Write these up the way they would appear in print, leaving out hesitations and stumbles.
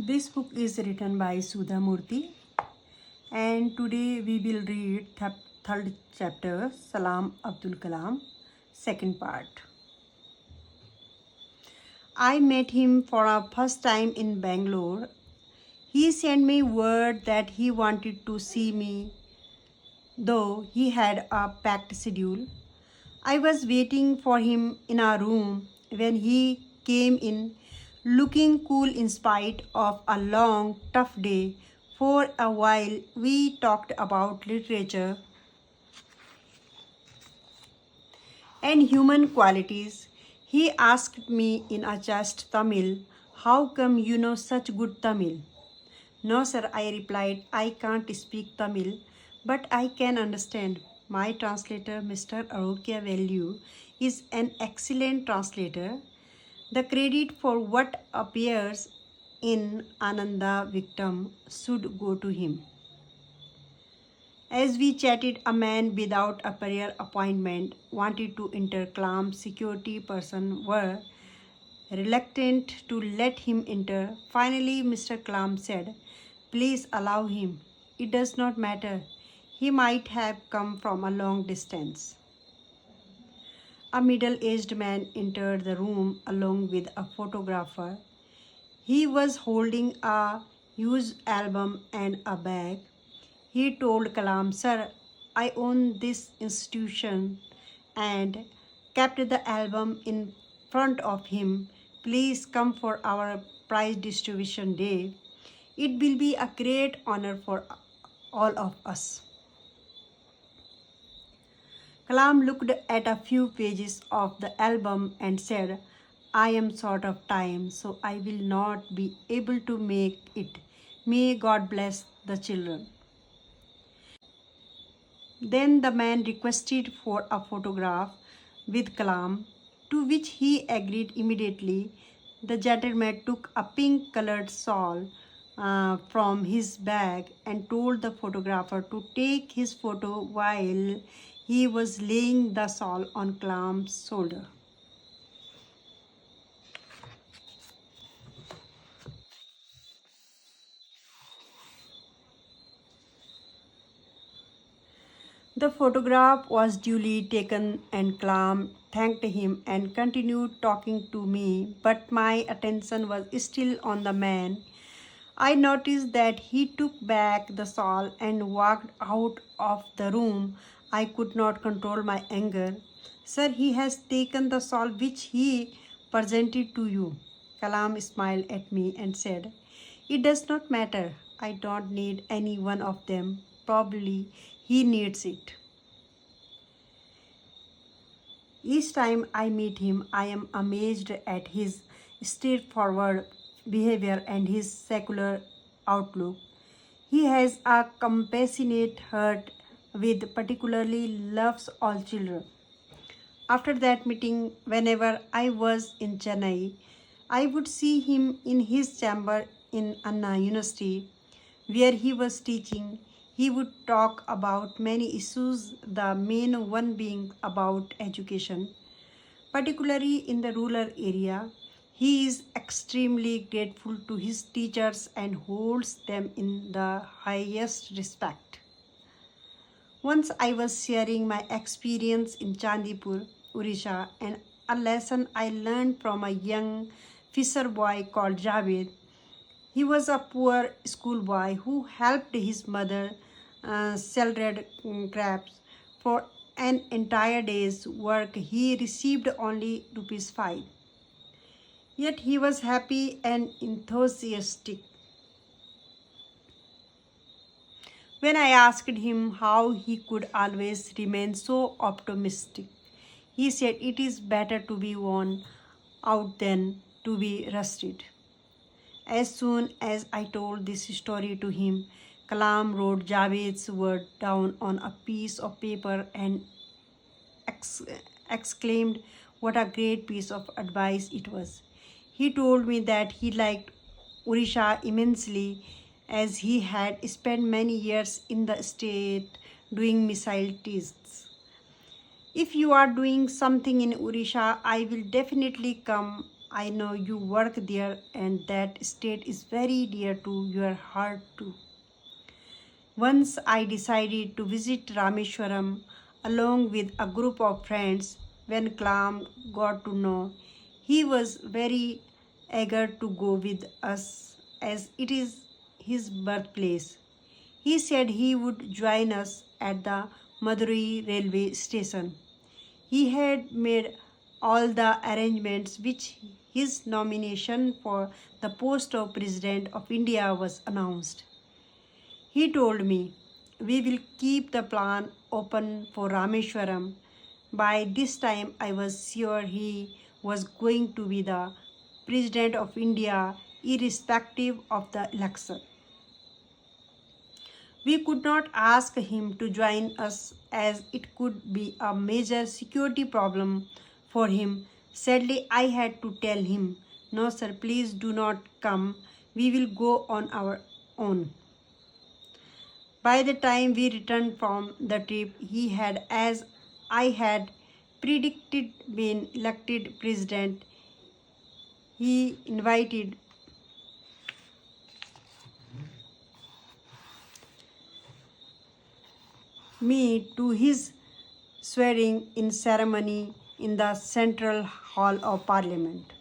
This book is written by Sudha Murthy, and today we will read third chapter, Salam Abdul Kalam, second part. I met him for our first time in Bangalore. He sent me word that he wanted to see me, though he had a packed schedule. I was waiting for him in our room when he came in, looking cool in spite of a long, tough day. For a while, we talked about literature and human qualities. He asked me in a just Tamil, "How come you know such good Tamil?" "No, sir," I replied, "I can't speak Tamil, but I can understand. My translator, Mr. Arokya Value, is an excellent translator. The credit for what appears in Ananda Victim should go to him." As we chatted, a man without a prior appointment wanted to enter. Kalam's security person were reluctant to let him enter. Finally, Mr. Kalam said, "Please allow him. It does not matter. He might have come from a long distance." A middle-aged man entered the room along with a photographer. He was holding a huge album and a bag. He told Kalam, "Sir, I own this institution," and kept the album in front of him. "Please come for our prize distribution day. It will be a great honor for all of us." Kalam looked at a few pages of the album and said, "I am short of time, so I will not be able to make it. May God bless the children." Then the man requested for a photograph with Kalam, to which he agreed immediately. The gentleman took a pink-colored shawl from his bag and told the photographer to take his photo while he was laying the shawl on Kalam's shoulder. The photograph was duly taken, and Kalam thanked him and continued talking to me, but my attention was still on the man. I noticed that he took back the shawl and walked out of the room. I could not control my anger. "Sir, he has taken the shawl which he presented to you." Kalam smiled at me and said, "It does not matter. I don't need any one of them. Probably he needs it. Each time I meet him, I am amazed at his straightforward behavior and his secular outlook. He has a compassionate heart with particularly loves all children." After that meeting, whenever I was in Chennai, I would see him in his chamber in Anna University, where he was teaching. He would talk about many issues, the main one being about education, particularly in the rural area. He is extremely grateful to his teachers and holds them in the highest respect. Once I was sharing my experience in Chandipur, Odisha, and a lesson I learned from a young fisher boy called Javed. He was a poor schoolboy who helped his mother sell red crabs. For an entire day's work, he received only rupees 5. Yet he was happy and enthusiastic. When I asked him how he could always remain so optimistic, he said, "It is better to be worn out than to be rusted." As soon as I told this story to him, Kalam wrote Javed's word down on a piece of paper and exclaimed what a great piece of advice it was. He told me that he liked Odisha immensely, as he had spent many years in the state doing missile tests. "If you are doing something in Odisha, I will definitely come. I know you work there and that state is very dear to your heart too. Once I decided to visit Rameshwaram along with a group of friends. When Kalam got to know, he was very eager to go with us as it is his birthplace. He said he would join us at the Madurai railway station. He had made all the arrangements which his nomination for the post of President of India was announced. He told me, we will keep the plan open for Rameshwaram. By this time, I was sure he was going to be the President of India, irrespective of the election. We could not ask him to join us as it could be a major security problem for him. Sadly, I had to tell him, no, sir, please do not come. We will go on our own. By the time we returned from the trip, he had, as I had predicted, been elected president. He invited me to his swearing in ceremony in the Central Hall of Parliament.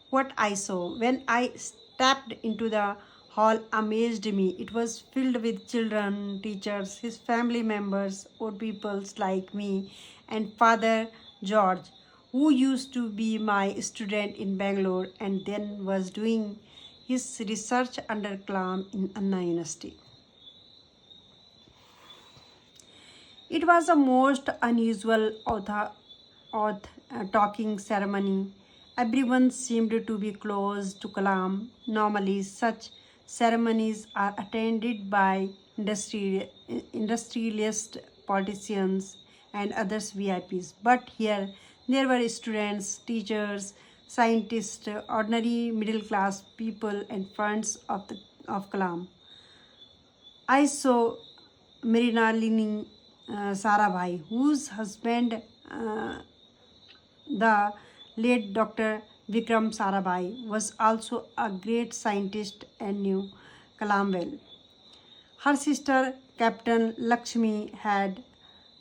What I saw when I stepped into the hall amazed me. It was filled with children, teachers, his family members, old peoples like me, and Father George, who used to be my student in Bangalore and then was doing his research under Kalam in Anna University. It was a most unusual talking ceremony. Everyone seemed to be close to Kalam. Normally, such ceremonies are attended by industrialists, politicians, and others VIPs. But here, there were students, teachers, scientists, ordinary middle class people, and friends of Kalam. I saw Mrinalini Sarabhai, whose husband, the late Dr. Vikram Sarabhai, was also a great scientist and knew Kalam well. Her sister, Captain Lakshmi, had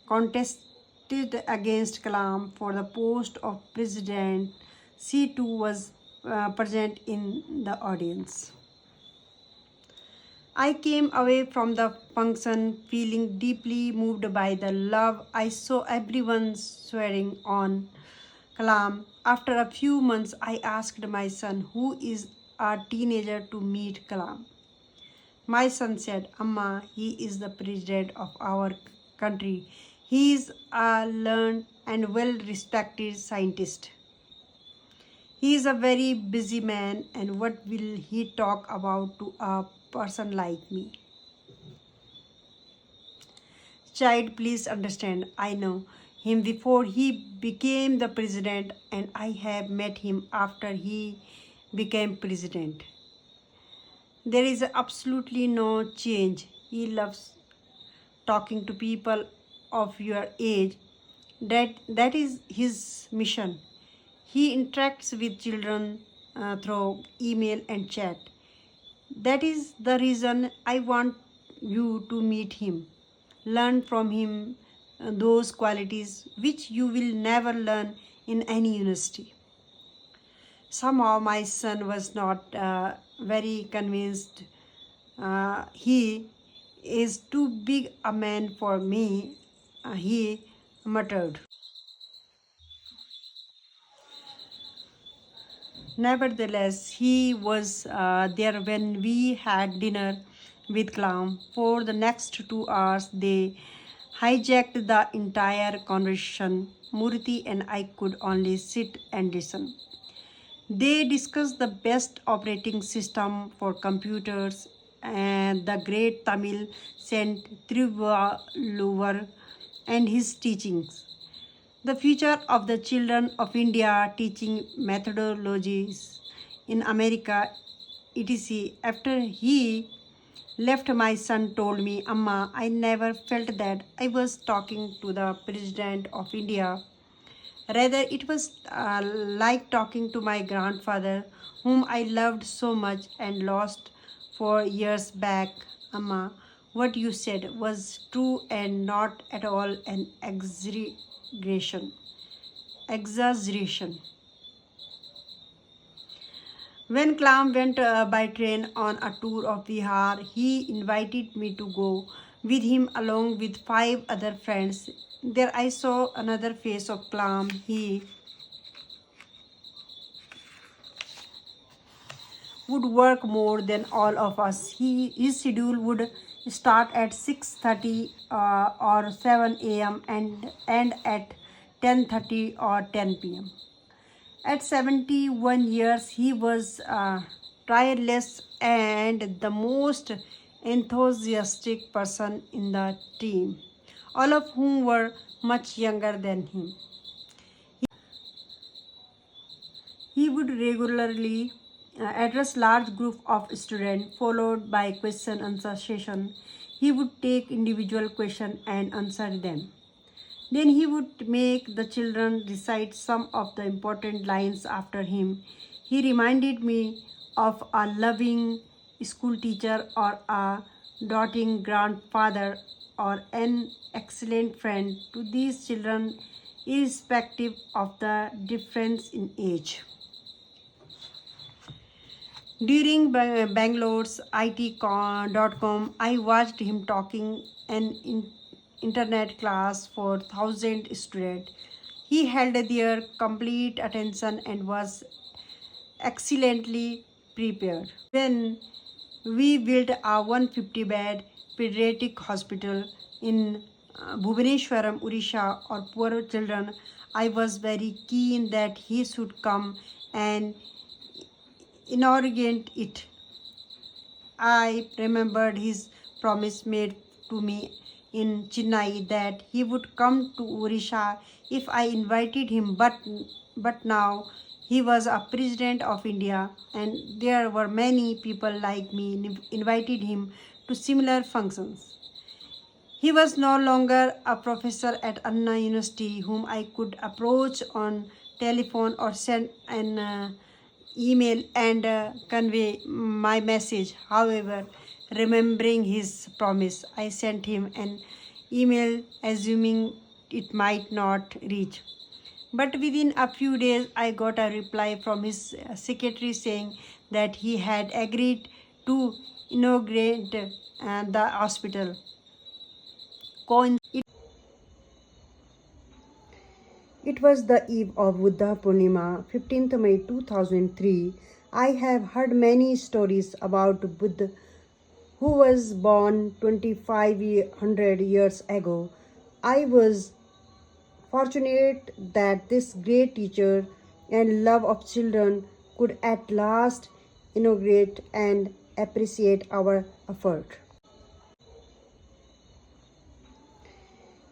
contested against Kalam for the post of president. She too was present in the audience. I came away from the function feeling deeply moved by the love I saw everyone swearing on Kalam. After a few months, I asked my son, who is a teenager, to meet Kalam. My son said, Amma, he is the president of our country. He is a learned and well respected scientist. He is a very busy man, and what will he talk about to a person like me? Child, please understand, I know him before he became the president, and I have met him after he became president. There is absolutely no change. He loves talking to people of your age. That is his mission. He interacts with children through email and chat. That is the reason I want you to meet him. Learn from him those qualities which you will never learn in any university. Somehow my son was not very convinced. He is too big a man for me, he muttered. Nevertheless, he was there when we had dinner with Kalam. For the next 2 hours, they hijacked the entire conversation. Murthy and I could only sit and listen. They discussed the best operating system for computers and the great Tamil saint Thiruvalluvar and his teachings. The future of the children of India, teaching methodologies in America, etc. After he left, my son told me, Amma, I never felt that I was talking to the President of India. Rather, it was like talking to my grandfather, whom I loved so much and lost 4 years back. Amma, what you said was true and not at all an exaggeration. Exaggeration. When Kalam went by train on a tour of Bihar, he invited me to go with him along with 5 other friends. There I saw another face of Kalam. He would work more than all of us. His schedule would start at 6:30 or 7 a.m. and end at 10:30 or 10 p.m. At 71 years, he was tireless and the most enthusiastic person in the team, all of whom were much younger than him. He would regularly address large group of students followed by question answer session. He would take individual question and answer them. Then he would make the children recite some of the important lines after him. He reminded me of a loving school teacher or a doting grandfather or an excellent friend to these children, irrespective of the difference in age. During Bangalore's IT.com, I watched him talking an internet class for 1,000 students. He held their complete attention and was excellently prepared. When we built a 150-bed pediatric hospital in Bhubaneswaram, Odisha, or poor children, I was very keen that he should come and inaugurate it. I remembered his promise made to me in Chennai that he would come to Odisha if I invited him, but now he was a president of India and there were many people like me invited him to similar functions. He was no longer a professor at Anna University whom I could approach on telephone or send an email and convey my message. However, remembering his promise, I sent him an email assuming it might not reach. But within a few days, I got a reply from his secretary saying that he had agreed to inaugurate the hospital. It was the eve of Buddha Purnima, 15th May 2003. I have heard many stories about Buddha who was born 2500 years ago. I was fortunate that this great teacher and love of children could at last inaugurate and appreciate our effort.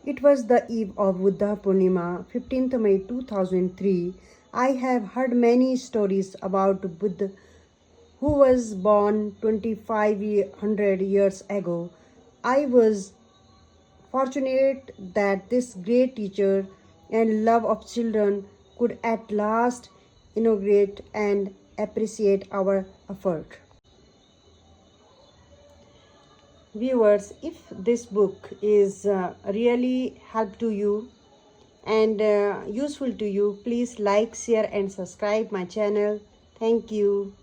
It was the eve of Buddha Purnima, 15th May 2003. I have heard many stories about Buddha who was born 2500 years ago. I was fortunate that this great teacher and love of children could at last inaugurate and appreciate our effort. Viewers, if this book is really help to you and useful to you, please like, share and subscribe my channel. Thank you.